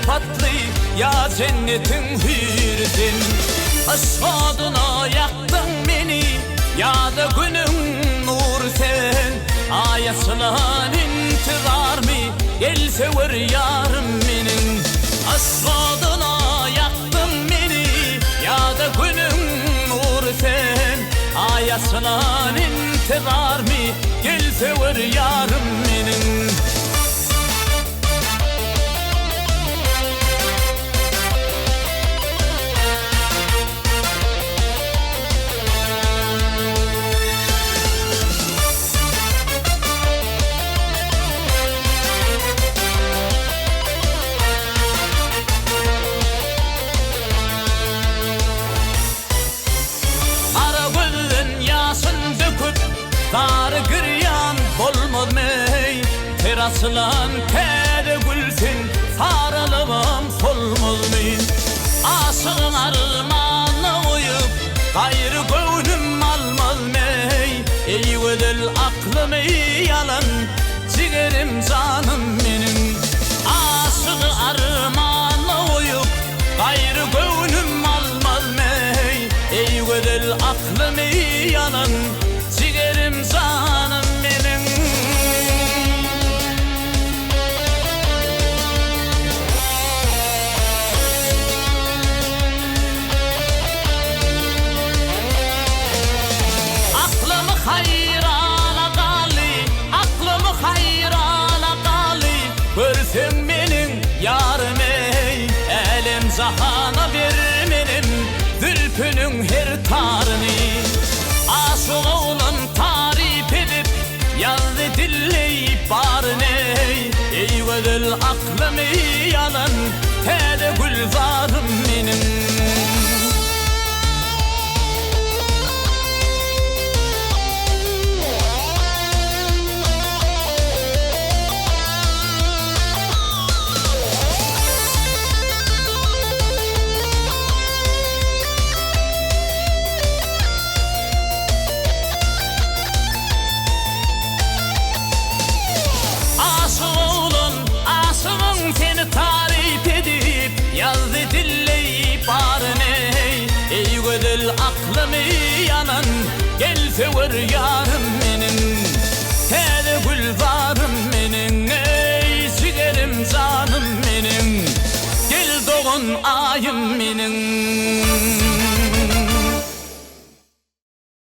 sıfatlı ya cennetin hürdün. Aşkadına yaktın beni ya da günün nur sen. Ayasılan intizar mı gelse var yarım benim. Aşkadına yaktın beni ya da günün nur sen. Ayasılan intizar mı gelse var yarım benim. Darı gıryan bolmaz mey terasılan tere gülsün sarılımım solmaz mey. Aşığın armağanına uyup gayrı gönlüm almaz mey. Eyvedel aklımı yalan ciğerim canım benim. Aşığın armağanına uyup gayrı gönlüm almaz mey. Eyvedel aklımı yalan ciğerim canım benim. Aklımı hayrana kalı, aklımı hayrana kalı. Görsün benim yarım ey, elim zahana vermenim zülfünün her tarını. Aşık oğlum tarif edip yazdı dilleyip barın ey. Eyvedel aklımı yalan tede gülzarım benim. Seni tarif edip yazdı dilleyip barın ey. Eyvedel aklımı yanan gelse var yarım benim. Tede gülzarım benim.